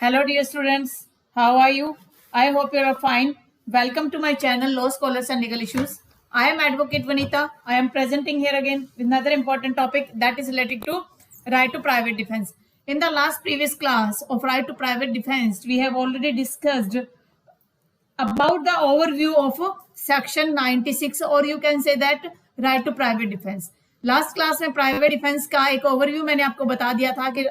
Hello dear students, how are you? I hope you are fine. Welcome to my channel Law Scholars and Legal Issues. I am Advocate Vanita. I am presenting here again with another important topic that is related to right to private defense. In the last previous class of right to private defense, we have already discussed about the overview of section 96 or you can say that right to private defense. Last class में private defence का एक overview मैंने आपको बता दिया था कि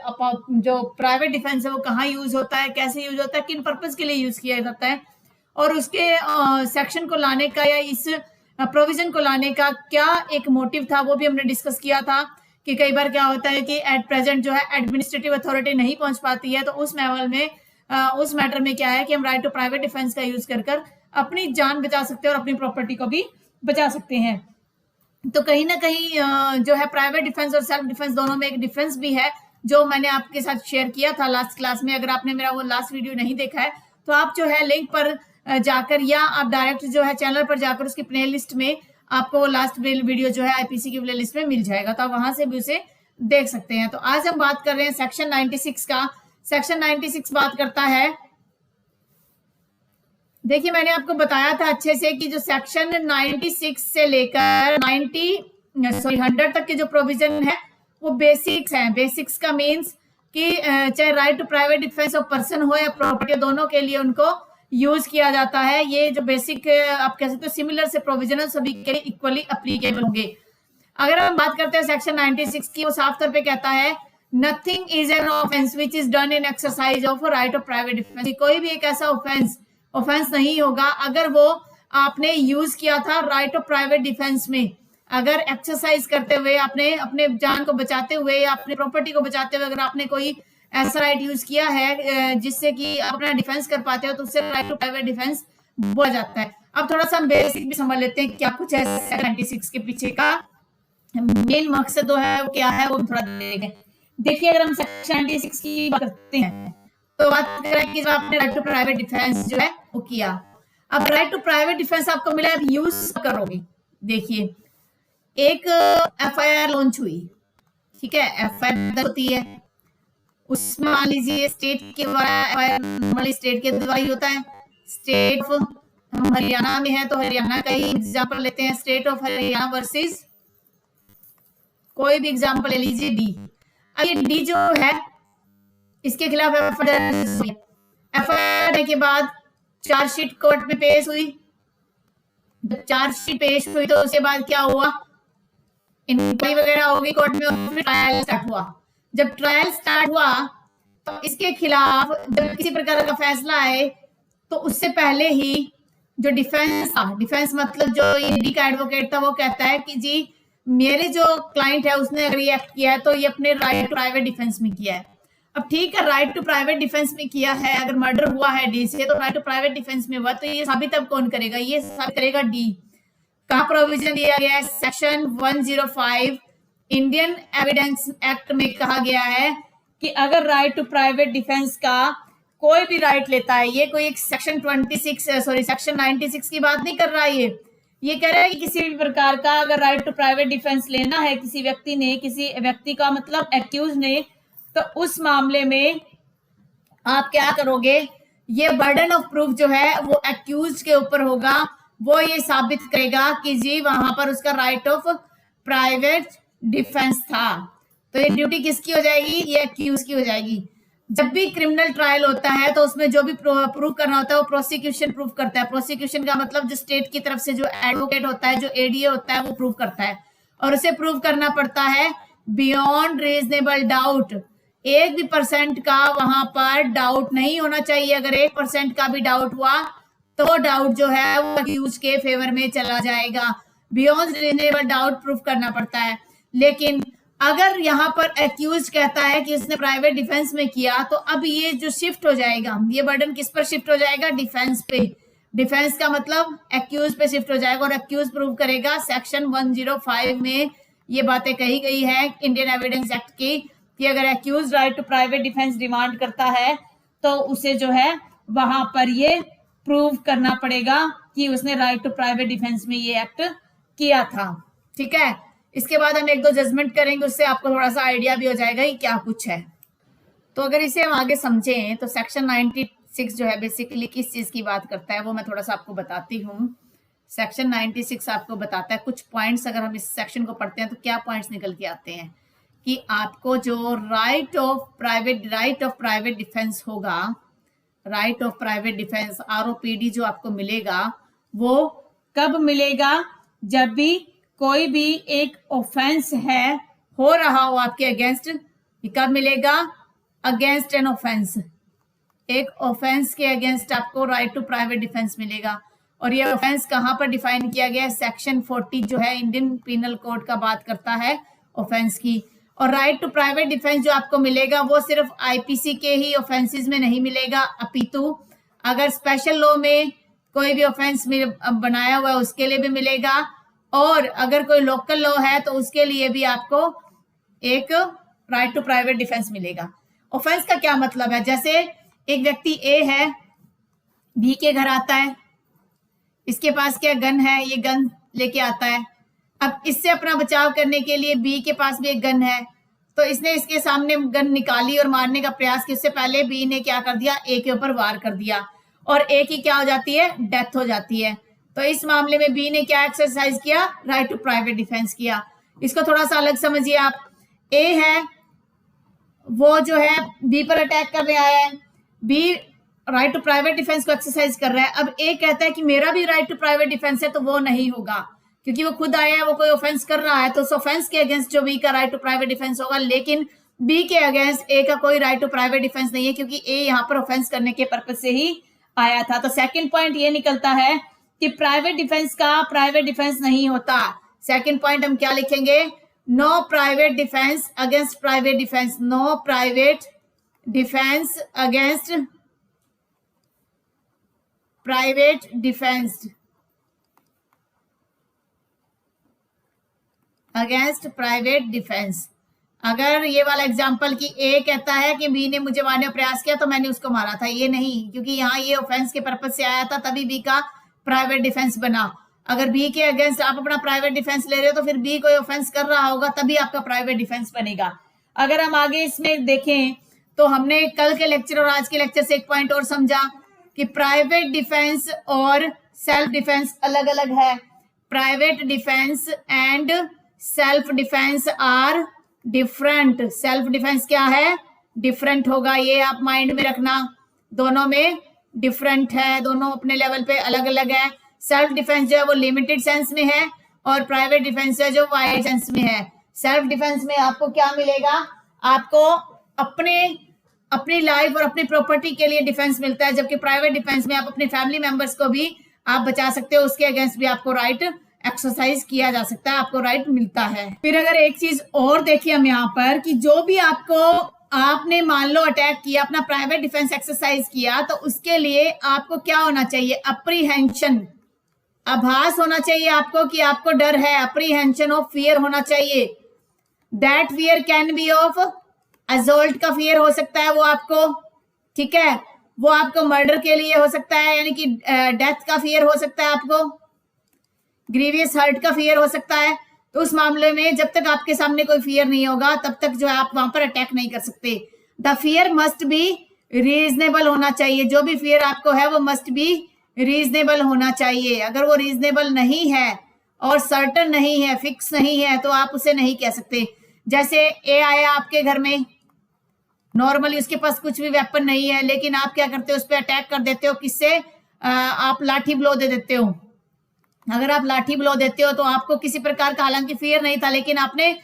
जो प्राइवेट डिफेंस है वो कहाँ यूज होता है, कैसे यूज होता है, किन पर्पस के लिए यूज किया जाता है और उसके सेक्शन को लाने का या इस प्रोविजन को लाने का क्या एक मोटिव था वो भी हमने डिस्कस किया था कि कई बार क्या होता है कि एट प्रेजेंट जो है एडमिनिस्ट्रेटिव अथॉरिटी नहीं पहुंच पाती है, तो उस लेवल में उस मैटर में क्या है कि हम राइट टू प्राइवेट डिफेंस का यूज कर अपनी जान बचा सकते हैं और अपनी प्रॉपर्टी को भी बचा सकते हैं। तो कहीं ना कहीं जो है प्राइवेट डिफेंस और सेल्फ डिफेंस दोनों में एक डिफरेंस भी है जो मैंने आपके साथ शेयर किया था लास्ट क्लास में। अगर आपने मेरा वो लास्ट वीडियो नहीं देखा है तो आप जो है लिंक पर जाकर या आप डायरेक्ट जो है चैनल पर जाकर उसकी प्ले लिस्ट में आपको वो लास्ट वीडियो जो है आईपीसी की प्ले लिस्ट में मिल जाएगा, तो आप वहां से भी उसे देख सकते हैं। तो आज हम बात कर रहे हैं सेक्शन 96 का। सेक्शन 96 बात करता है, देखिए मैंने आपको बताया था अच्छे से कि जो सेक्शन 96 से लेकर 100 तक के जो प्रोविजन है वो बेसिक्स हैं। बेसिक्स का मीन्स कि चाहे right to private defence of person हो या प्रॉपर्टी, दोनों के लिए उनको यूज किया जाता है। ये जो बेसिक आप कह सकते हो सिमिलर से प्रोविजन सभी के लिए इक्वली अप्लीकेबल होंगे। अगर हम बात करते हैं सेक्शन 96 की, वो साफ तौर पे कहता है nothing is an offence which is done in exercise of right of private defence. कोई भी एक ऐसा ऑफेंस नहीं होगा अगर वो आपने यूज किया था राइट ऑफ प्राइवेट डिफेंस में, अगर एक्सरसाइज करते हुए आपने अपने जान को बचाते हुए या अपनी प्रॉपर्टी को बचाते हुए अगर आपने कोई ऐसा राइट यूज किया है जिससे कि आप अपना डिफेंस कर पाते हो तो उससे राइट टू प्राइवेट डिफेंस बोला जाता है। अब थोड़ा सा हम बेसिक भी समझ लेते हैं क्या कुछ है 96 के पीछे का मेन मकसद जो है वो क्या है वो थोड़ा देखें। देखिए अगर हम सेक्शन 96 की बात करते हैं तो बात करें कि आपने राइट टू प्राइवेट डिफेंस जो है वो किया। अब राइट टू प्राइवेट डिफेंस आपको मिला, अब यूज करोगे। देखिए एक एफआईआर लॉन्च हुई, ठीक है, एफआईआर होती है उसमें मान लीजिए स्टेट के द्वारा, नॉर्मली स्टेट के द्वारा ही होता है। स्टेट हम हरियाणा में है तो हरियाणा का ही एग्जाम्पल लेते हैं, स्टेट ऑफ हरियाणा वर्सेस कोई भी एग्जाम्पल ले लीजिए डी। अब ये डी जो है इसके खिलाफ एफआईआर के बाद चार्जशीट कोर्ट में पेश हुई। जब चार्जशीट पेश हुई तो उसके बाद क्या हुआ, इंक्वायरी वगैरह होगी कोर्ट में और फिर ट्रायल स्टार्ट हुआ। जब ट्रायल स्टार्ट हुआ तो इसके खिलाफ जब किसी प्रकार का फैसला आए तो उससे पहले ही जो डिफेंस था, डिफेंस मतलब जो ये डी का एडवोकेट था वो कहता है कि जी मेरे जो क्लाइंट है उसने अगर ये एक्ट किया है तो ये अपने राइट टू प्राइवेट डिफेंस में किया है। अब ठीक है, राइट टू प्राइवेट डिफेंस में किया है, अगर मर्डर हुआ है डी से तो राइट टू प्राइवेट डिफेंस में हुआ, तो ये साबित अब कौन करेगा, ये साबित करेगा डी। कहाँ प्रोविजन दिया गया है, सेक्शन 105 इंडियन एविडेंस एक्ट में कहा गया है कि अगर राइट टू प्राइवेट डिफेंस का कोई भी राइट लेता है, ये कोई एक सेक्शन 96 की बात नहीं कर रहा है, ये कह रहा है कि किसी भी प्रकार का अगर राइट टू प्राइवेट डिफेंस लेना है किसी व्यक्ति ने, किसी व्यक्ति का मतलब एक्यूज ने, तो उस मामले में आप क्या करोगे, ये बर्डन ऑफ प्रूफ जो है वो एक्यूज के ऊपर होगा। वो ये साबित करेगा कि जी वहां पर उसका राइट ऑफ प्राइवेट डिफेंस था। तो ये ड्यूटी किसकी हो जाएगी, ये एक्यूज की हो जाएगी। जब भी क्रिमिनल ट्रायल होता है तो उसमें जो भी प्रूफ करना होता है वो प्रोसिक्यूशन प्रूफ करता है। प्रोसिक्यूशन का मतलब जो स्टेट की तरफ से जो एडवोकेट होता है, जो एडीए होता है, वो प्रूफ करता है और उसे प्रूफ करना पड़ता है बियॉन्ड रीजनेबल डाउट। 1% का वहां पर डाउट नहीं होना चाहिए। अगर 1% का भी डाउट हुआ तो डाउट जो है वो एक्यूज के फेवर में चला जाएगा। बियॉन्ड रीजनेबल डाउट प्रूफ करना पड़ता है। लेकिन अगर यहाँ पर एक्यूज कहता है कि उसने प्राइवेट डिफेंस में किया तो अब ये जो शिफ्ट हो जाएगा, ये बर्डन किस पर शिफ्ट हो जाएगा, डिफेंस पे। डिफेंस का मतलब एक्यूज पे शिफ्ट हो जाएगा और एक्यूज प्रूव करेगा। सेक्शन 105 में ये बातें कही गई है इंडियन एविडेंस एक्ट की कि अगर accuse right to private defence demand करता है तो उसे जो है वहां पर ये प्रूव करना पड़ेगा कि उसने राइट टू प्राइवेट डिफेंस में ये एक्ट किया था, ठीक है। इसके बाद हम एक दो जजमेंट करेंगे, उससे आपको थोड़ा सा आइडिया भी हो जाएगा कि क्या कुछ है। तो अगर इसे हम आगे समझें तो सेक्शन 96 जो है बेसिकली किस चीज की बात करता है वो मैं थोड़ा सा आपको बताती हूँ। सेक्शन 96 आपको बताता है कुछ पॉइंट्स, अगर हम इस सेक्शन को पढ़ते हैं तो क्या पॉइंट्स निकल के आते हैं कि आपको जो राइट ऑफ प्राइवेट डिफेंस होगा, right of private defence ROPD जो आपको मिलेगा वो कब मिलेगा, जब भी कोई भी एक ऑफेंस है हो रहा हो आपके अगेंस्ट। कब मिलेगा? अगेंस्ट एन ऑफेंस, एक ऑफेंस के अगेंस्ट आपको राइट टू प्राइवेट डिफेंस मिलेगा। और ये ऑफेंस कहां पर डिफाइन किया गया है? सेक्शन 40 जो है इंडियन पिनल कोड का बात करता है ऑफेंस की। और राइट टू प्राइवेट डिफेंस जो आपको मिलेगा वो सिर्फ IPC के ही ऑफेंसेस में नहीं मिलेगा, अपितु अगर स्पेशल लॉ में कोई भी ऑफेंस बनाया हुआ है उसके लिए भी मिलेगा, और अगर कोई लोकल लॉ है तो उसके लिए भी आपको एक राइट टू प्राइवेट डिफेंस मिलेगा। ऑफेंस का क्या मतलब है? जैसे एक व्यक्ति A है, B के घर आता है, इसके पास क्या गन है, ये गन लेके आता है। अब इससे अपना बचाव करने के लिए B के पास भी एक गन है, तो इसने इसके सामने गन निकाली और मारने का प्रयास किया। उससे पहले B ने क्या कर दिया? A के ऊपर वार कर दिया और A की क्या हो जाती है? डेथ हो जाती है। तो इस मामले में B ने क्या एक्सरसाइज किया? राइट टू प्राइवेट डिफेंस किया। इसको थोड़ा सा अलग समझिए आप। A है वो जो है B पर अटैक करने आया है, B right to private defence को एक्सरसाइज कर रहा है। अब A कहता है कि मेरा भी राइट टू प्राइवेट डिफेंस है, तो वो नहीं होगा क्योंकि वो खुद आया है, वो कोई ऑफेंस कर रहा है, तो उस ऑफेंस के अगेंस्ट जो B का राइट टू प्राइवेट डिफेंस होगा, लेकिन B के अगेंस्ट A का कोई राइट टू प्राइवेट डिफेंस नहीं है क्योंकि A यहाँ पर ऑफेंस करने के पर्पज से ही आया था। तो सेकंड पॉइंट ये निकलता है कि प्राइवेट डिफेंस का प्राइवेट डिफेंस नहीं होता। सेकंड पॉइंट हम क्या लिखेंगे? No private defence against private defence, no private defence against private defence, against private defence. अगर ये वाला एग्जांपल कि A कहता है कि B ने मुझे मारने का प्रयास किया तो मैंने उसको मारा था, ये नहीं, क्योंकि यहाँ ये ऑफेंस के पर्पज से आया था, तभी B का प्राइवेट डिफेंस बना। अगर B के अगेंस्ट आप अपना प्राइवेट डिफेंस ले रहे हो तो फिर B कोई ऑफेंस कर रहा होगा तभी आपका प्राइवेट डिफेंस बनेगा। अगर हम आगे इसमें देखें तो हमने कल के लेक्चर और आज के लेक्चर से एक पॉइंट और समझा कि प्राइवेट डिफेंस और सेल्फ डिफेंस अलग अलग है। Private defence and self defence are different. Self defence क्या है? डिफरेंट होगा, ये आप माइंड में रखना, दोनों में डिफरेंट है, दोनों अपने लेवल पे अलग अलग है। सेल्फ डिफेंस जो है वो लिमिटेड सेंस में है और प्राइवेट डिफेंस है जो वाइड सेंस में है। सेल्फ डिफेंस में आपको क्या मिलेगा? आपको अपनी लाइफ और अपनी प्रॉपर्टी के लिए डिफेंस मिलता है, जबकि प्राइवेट डिफेंस में आप अपने फैमिली मेंबर्स को भी आप बचा सकते हो, उसके अगेंस्ट भी आपको राइट एक्सरसाइज किया जा सकता है, आपको राइट मिलता है। फिर अगर एक चीज और देखिए हम यहाँ पर कि जो भी आपने मान लो अटैक किया, अपना प्राइवेट डिफेंस एक्सरसाइज किया, तो उसके लिए आपको क्या होना चाहिए? अप्रीहेंशन, आभास होना चाहिए आपको कि आपको डर है, अप्रीहेंशन ऑफ फियर होना चाहिए। That fear can be of assault का फियर हो सकता है वो आपको, ठीक है, वो आपको मर्डर के लिए हो सकता है, यानी कि डेथ का फियर हो सकता है आपको, ग्रीवियस हर्ट का फियर हो सकता है। तो उस मामले में जब तक आपके सामने कोई फियर नहीं होगा तब तक जो है आप वहां पर अटैक नहीं कर सकते। The fear must be reasonable होना चाहिए, जो भी फियर आपको है वो मस्ट बी रीजनेबल होना चाहिए। अगर वो रीजनेबल नहीं है और सर्टन नहीं है, फिक्स नहीं है, तो आप उसे नहीं कह सकते। जैसे ए आया आपके घर में, नॉर्मली उसके पास कुछ भी वेपन नहीं है, लेकिन आप क्या करते हो? उस पर अटैक कर देते हो। किससे? आप लाठी ब्लो दे देते हो। अगर आप लाठी ब्लो देते हो तो आपको किसी प्रकार का हालांकि फियर नहीं था, लेकिन आपने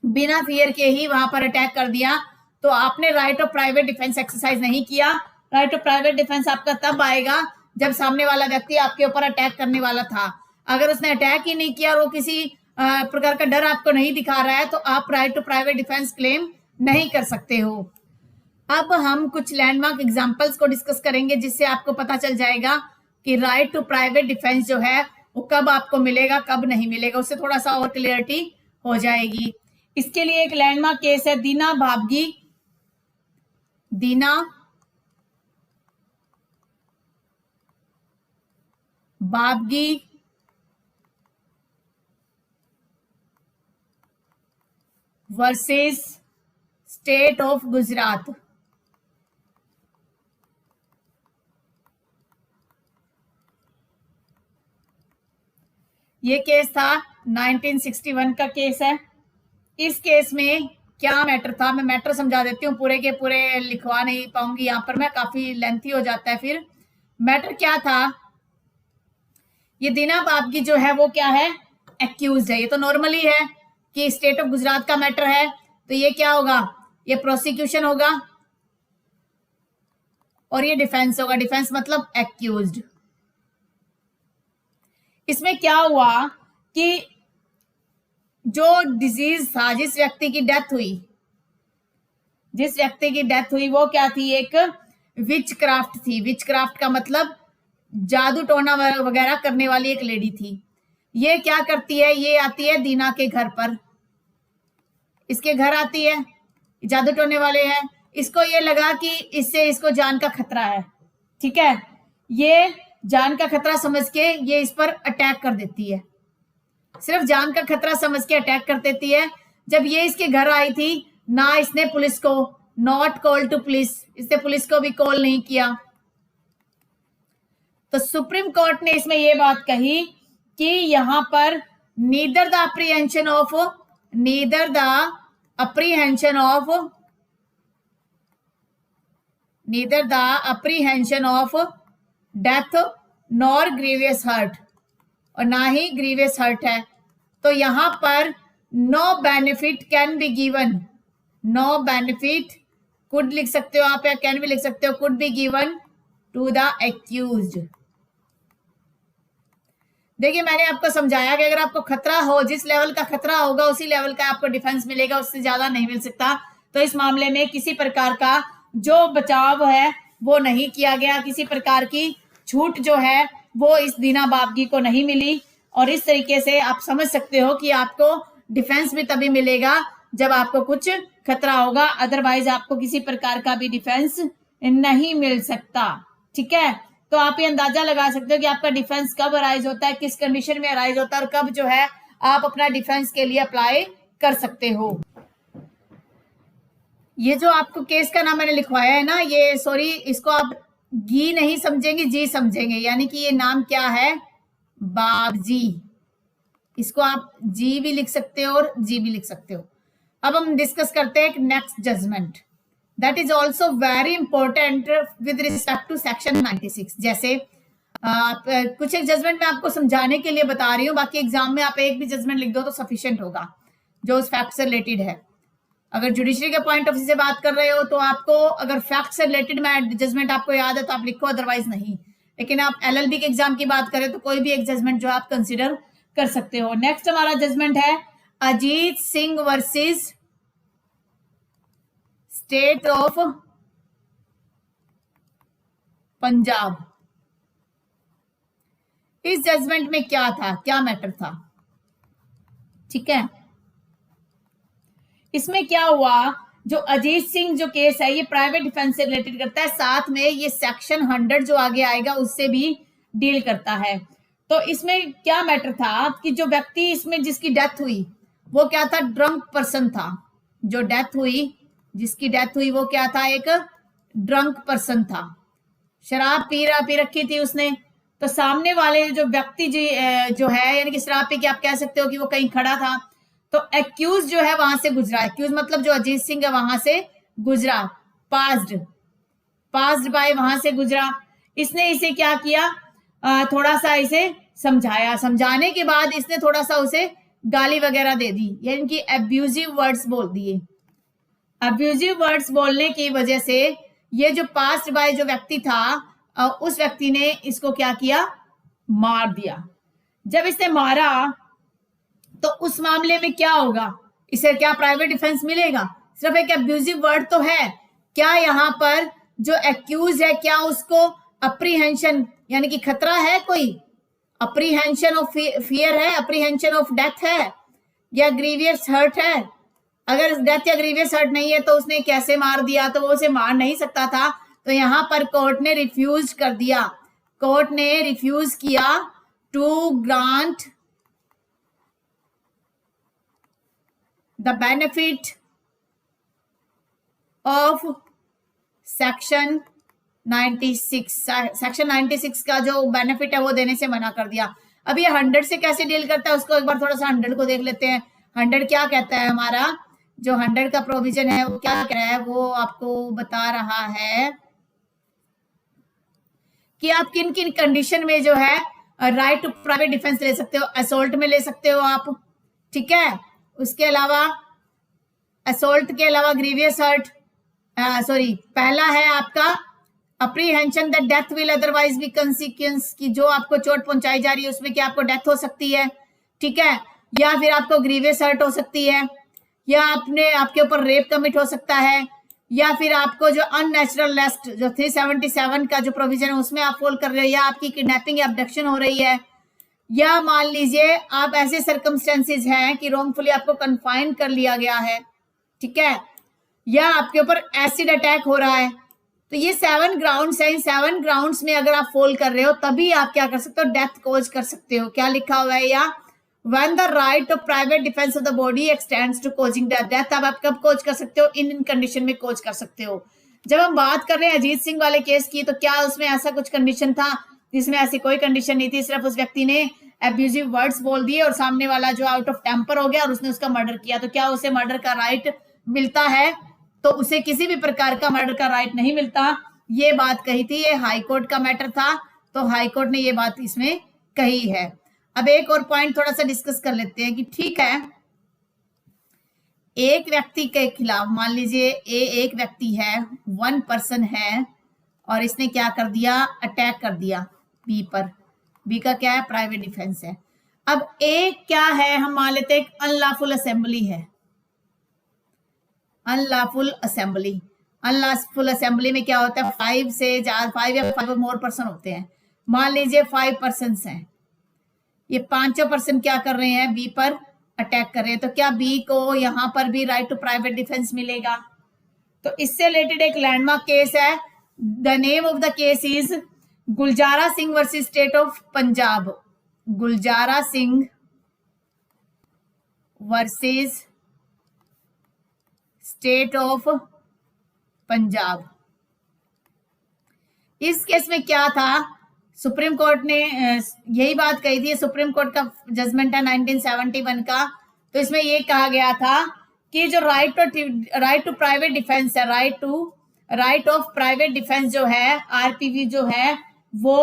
बिना फियर के ही वहां पर अटैक कर दिया, तो आपने right of private defence exercise नहीं किया। राइट ऑफ प्राइवेट डिफेंस आपका तब आएगा जब सामने वाला व्यक्ति आपके ऊपर अटैक करने वाला था। अगर उसने अटैक ही नहीं किया और वो किसी प्रकार का डर आपको नहीं दिखा रहा है, तो आप right to private defence claim नहीं कर सकते हो। अब हम कुछ लैंडमार्क एग्जांपल्स को डिस्कस करेंगे जिससे आपको पता चल जाएगा कि राइट टू प्राइवेट डिफेंस जो है वो कब आपको मिलेगा, कब नहीं मिलेगा, उससे थोड़ा सा और क्लियरिटी हो जाएगी। इसके लिए एक लैंडमार्क केस है दीना भाबगी, दीना भाबगी वर्सेस स्टेट ऑफ गुजरात। ये केस था 1961 का केस है। इस केस में क्या मैटर था, मैं मैटर समझा देती हूँ, पूरे के पूरे लिखवा नहीं पाऊंगी यहाँ पर मैं, काफी लेंथी हो जाता है फिर। मैटर क्या था, ये दीना बाबगी जो है वो क्या है, एक्यूज है। ये तो नॉर्मली है कि स्टेट ऑफ गुजरात का मैटर है, तो ये क्या होगा, ये प्रोसिक्यूशन होगा और ये डिफेंस होगा। डिफेंस मतलब एक्यूज्ड। इसमें क्या हुआ कि जो डिजीज था, जिस व्यक्ति की डेथ हुई वो क्या थी, एक विच क्राफ्ट थी। विच क्राफ्ट का मतलब जादू टोना वगैरह करने वाली एक लेडी थी। ये क्या करती है, ये आती है दीना के घर पर, इसके घर आती है, जादू टोने वाले हैं। इसको ये लगा कि इससे इसको जान का खतरा है, ठीक है। ये जान का खतरा समझ के ये इस पर अटैक कर देती है, सिर्फ जान का खतरा समझ के अटैक कर देती है। जब ये इसके घर आई थी ना, इसने पुलिस को, नॉट कॉल टू पुलिस, इसने पुलिस को भी कॉल नहीं किया। तो सुप्रीम कोर्ट ने इसमें यह बात कही कि यहां पर neither the apprehension of death nor grievous hurt, और ना ही ग्रीवियस हर्ट है। तो यहां पर no benefit can be given, no benefit could लिख सकते हो आप या कैन भी लिख सकते हो, could be given to the accused. देखिए मैंने आपको समझाया कि अगर आपको खतरा हो, जिस लेवल का खतरा होगा उसी लेवल का आपको डिफेंस मिलेगा, उससे ज्यादा नहीं मिल सकता। तो इस मामले में किसी प्रकार का जो बचाव है वो नहीं किया गया, किसी प्रकार की छूट जो है वो इस दीना बाबगी को नहीं मिली। और इस तरीके से आप समझ सकते हो कि आपको डिफेंस भी तभी मिलेगा जब आपको कुछ खतरा होगा, अदरवाइज आपको किसी प्रकार का भी डिफेंस नहीं मिल सकता, ठीक है। तो आप ये अंदाजा लगा सकते हो कि आपका डिफेंस कब अराइज होता है, किस कंडीशन में अराइज होता है, और कब जो है आप अपना डिफेंस के लिए अप्लाई कर सकते हो। ये जो आपको केस का नाम मैंने लिखवाया है ना, ये सॉरी इसको आप गी नहीं समझेंगे, जी समझेंगे, यानी कि ये नाम क्या है, बाबजी। इसको आप जी भी लिख सकते हो और जी भी लिख सकते हो। अब हम डिस्कस करते हैं next judgement, that is also very important with respect to section 96। जैसे कुछ एक जजमेंट मैं आपको समझाने के लिए बता रही हूँ, बाकी एग्जाम में आप एक भी जजमेंट लिख दो तो सफिशिएंट होगा जो उस फैक्ट से रिलेटेड है। अगर जुडिशरी के पॉइंट ऑफ व्यू से बात कर रहे हो तो आपको अगर फैक्ट से रिलेटेड में जजमेंट आपको याद है तो आप लिखो, अदरवाइज नहीं। लेकिन आप एलएलबी के एग्जाम की बात करें तो कोई भी एक जजमेंट जो आप कंसिडर कर सकते हो। नेक्स्ट हमारा जजमेंट है Ajit Singh versus state of Punjab. इस जजमेंट में क्या था, क्या मैटर था, ठीक है। इसमें क्या हुआ, जो अजीत सिंह जो केस है ये प्राइवेट डिफेंस से रिलेटेड करता है, साथ में ये सेक्शन 100 जो आगे आएगा उससे भी डील करता है। तो इसमें क्या मैटर था कि जो व्यक्ति इसमें जिसकी डेथ हुई वो क्या था, ड्रंक पर्सन था। जो डेथ हुई, जिसकी डेथ हुई वो क्या था, एक ड्रंक पर्सन था, शराब पी रखी थी उसने। तो सामने वाले जो व्यक्ति जो है, यानी कि शराब पी के आप कह सकते हो कि वो कहीं खड़ा था, तो एक्यूज जो है वहां से गुजरा। एक्यूज मतलब जो अजीत सिंह है वहां से गुजरा, पास्ड बाय वहां से गुजरा। इसने इसे क्या किया, थोड़ा सा इसे समझाया, समझाने के बाद इसने थोड़ा सा उसे गाली वगैरह दे दी, यानी कि अब्यूजिव वर्ड्स बोल दिए। अब्यूजिव वर्ड्स बोलने की वजह से ये जो पास्ड बाय जो व्यक्ति था, उस व्यक्ति ने इसको क्या किया, मार दिया। जब इसने मारा तो उस मामले में क्या होगा, इसे क्या प्राइवेट डिफेंस मिलेगा, सिर्फ एक अब्यूजिव वर्ड तो है। क्या यहाँ पर जो एक्यूज है क्या उसको अप्रीहेंशन यानी कि खतरा है, कोई अप्रीहेंशन ऑफ फियर है, अप्रीहेंशन ऑफ डेथ है या ग्रीवियस हर्ट है। अगर डेथ या ग्रीवियस हर्ट नहीं है तो उसने कैसे मार दिया, तो वो उसे मार नहीं सकता था। तो यहां पर कोर्ट ने रिफ्यूज कर दिया, कोर्ट ने रिफ्यूज किया to grant the benefit of section 96। Section 96 का जो बेनिफिट है वो देने से मना कर दिया। अब ये 100 से कैसे डील करता है उसको एक बार थोड़ा सा 100 को देख लेते हैं। 100 क्या कहता है, हमारा जो 100 का प्रोविजन है वो क्या कह रहा है, वो आपको बता रहा है कि आप किन किन कंडीशन में जो है राइट टू प्राइवेट डिफेंस ले सकते हो। असोल्ट में ले सकते हो आप, ठीक है। उसके अलावा असोल्ट के अलावा ग्रीवियस हर्ट, सॉरी, पहला है आपका apprehension that death will otherwise be consequence, की जो आपको चोट पहुंचाई जा रही है उसमें क्या आपको डेथ हो सकती है, ठीक है। या फिर आपको ग्रीवियस हर्ट हो सकती है, या आपके ऊपर रेप कमिट हो सकता है, या फिर आपको जो अननेचुरल अरेस्ट जो 377 का जो प्रोविजन है उसमें आप फॉल कर रहे हो, या आपकी किडनैपिंग या अबडक्शन हो रही है, या मान लीजिए आप ऐसे सर्कमस्टेंसेज हैं कि रॉन्गफुली आपको कन्फाइन कर लिया गया है, ठीक है, या आपके ऊपर एसिड अटैक हो रहा है। तो ये 7 ग्राउंड्स हैं। इन 7 ग्राउंड्स में अगर आप फॉल कर रहे हो तभी आप क्या कर सकते हो, डेथ कॉज कर सकते हो। क्या लिखा हुआ है, या when the right of private defense of the body extends to causing death, अब आप कब कोच कर सकते हो, इन कंडीशन में कोच कर सकते हो। जब हम बात कर रहे हैं अजीत सिंह वाले केस की, तो क्या उसमें ऐसा कुछ कंडीशन था, जिसमें ऐसी कोई कंडीशन नहीं थी, सिर्फ उस व्यक्ति ने एब्यूजिव वर्ड्स बोल दिए और सामने वाला जो आउट ऑफ टेम्पर हो गया और उसने उसका मर्डर किया। तो क्या उसे मर्डर का राइट मिलता है? तो उसे किसी भी प्रकार का मर्डर का राइट नहीं मिलता। ये बात कही थी, ये हाईकोर्ट का मैटर था, तो हाईकोर्ट ने ये बात इसमें कही है। अब एक और पॉइंट थोड़ा सा डिस्कस कर लेते हैं कि ठीक है, एक व्यक्ति के खिलाफ, मान लीजिए एक व्यक्ति है, 1 पर्सन है, और इसने क्या कर दिया, अटैक कर दिया बी पर। बी का क्या है, प्राइवेट डिफेंस है। अब एक क्या है, हम मान लेते हैं एक अनलॉफुल असेंबली है। अनलॉफुल असेंबली, अनलॉफुल असेंबली में क्या होता है, 5 से ज्यादा, 5 या 5 मोर पर्सन होते हैं। मान लीजिए 5 पर्सन हैं, ये 5 पर्सन क्या कर रहे हैं, बी पर अटैक कर रहे हैं। तो क्या बी को यहां पर भी राइट टू प्राइवेट डिफेंस मिलेगा? तो इससे रिलेटेड एक लैंडमार्क केस है। The name of the case is Gulzara Singh versus state of Punjab. Gulzara Singh versus state of Punjab. इस केस में क्या था, सुप्रीम कोर्ट ने यही बात कही थी, सुप्रीम कोर्ट का जजमेंट है 1971 का। तो इसमें ये कहा गया था कि जो राइट टू प्राइवेट डिफेंस है, राइट ऑफ प्राइवेट डिफेंस जो है, आरपीवी जो है, वो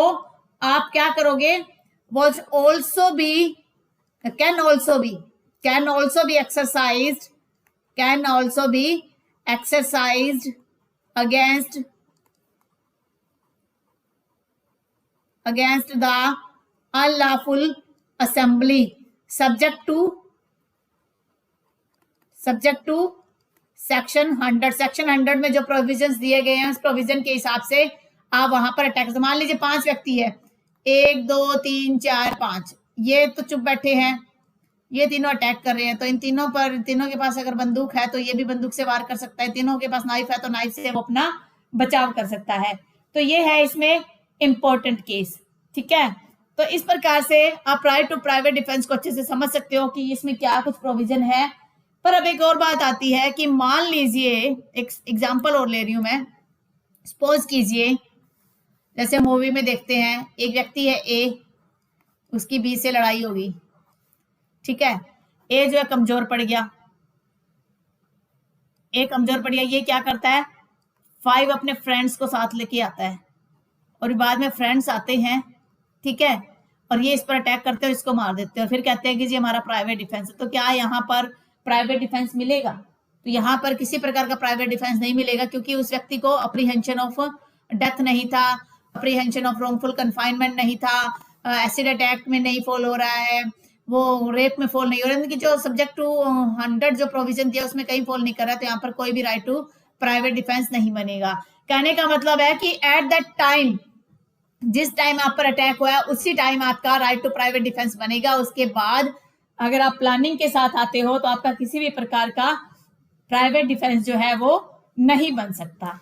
आप क्या करोगे, was also be can also be exercised against the unlawful assembly subject to section 100। Section 100 में जो प्रोविजंस दिए गए हैं उस प्रोविजन के हिसाब से आप वहां पर अटैक। मान लीजिए 5 व्यक्ति है, 1 2 3 4 5, ये तो चुप बैठे हैं, ये तीनों अटैक कर रहे हैं। तो इन तीनों के पास अगर बंदूक है तो ये भी बंदूक से वार कर सकता है, तीनों के पास नाइफ है तो नाइफ से वो अपना बचाव कर सकता है। तो ये है इसमें इंपॉर्टेंट केस, ठीक है। तो इस प्रकार से आप राइट टू प्राइवेट डिफेंस को अच्छे से समझ सकते हो कि इसमें क्या कुछ प्रोविजन है। पर अब एक और बात आती है कि मान लीजिए, एक एग्जांपल और ले रही हूं मैं, सपोज कीजिए जैसे मूवी में देखते हैं, एक व्यक्ति है ए, उसकी बी से लड़ाई होगी, ठीक है। ए जो है कमजोर पड़ गया, ये क्या करता है, 5 अपने फ्रेंड्स को साथ लेके आता है, और बाद में फ्रेंड्स आते हैं, ठीक है, और ये इस पर अटैक करते हैं, इसको मार देते हैं, और फिर कहते हैं कि जी हमारा प्राइवेट डिफेंस है। तो क्या यहाँ पर प्राइवेट डिफेंस मिलेगा? तो यहाँ पर किसी प्रकार का प्राइवेट डिफेंस नहीं मिलेगा, क्योंकि उस व्यक्ति को अप्रीहेंशन ऑफ डेथ नहीं था, अप्रीहेंशन ऑफ रॉन्गफुल कन्फाइनमेंट नहीं था, एसिड अटैक में नहीं फॉल हो रहा है, वो रेप में फॉल नहीं हो रहा है, कि जो सब्जेक्ट टू 100 जो प्रोविजन दिया उसमें कहीं फॉल नहीं कर रहा है। तो यहाँ पर कोई भी राइट टू प्राइवेट डिफेंस नहीं बनेगा। कहने का मतलब है कि एट दैट टाइम, जिस टाइम आप पर अटैक हुआ है उसी टाइम आपका राइट टू प्राइवेट डिफेंस बनेगा। उसके बाद अगर आप प्लानिंग के साथ आते हो तो आपका किसी भी प्रकार का प्राइवेट डिफेंस जो है वो नहीं बन सकता।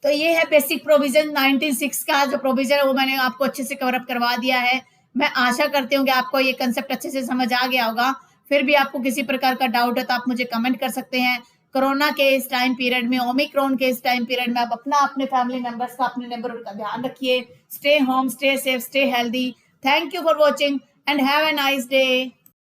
तो ये है बेसिक प्रोविजन 96 का जो प्रोविजन है, वो मैंने आपको अच्छे से कवर अप करवा दिया है। मैं आशा करती हूँ कि आपको ये कंसेप्ट अच्छे से समझ आ गया होगा। फिर भी आपको किसी प्रकार का डाउट है तो आप मुझे कमेंट कर सकते हैं। कोरोना के इस टाइम पीरियड में, ओमिक्रॉन के इस टाइम पीरियड में आप अपने फैमिली मेंबर्स का, अपने नेबरहुड का ध्यान रखिए. Stay home, stay safe, stay healthy. Thank you for watching and have a nice day.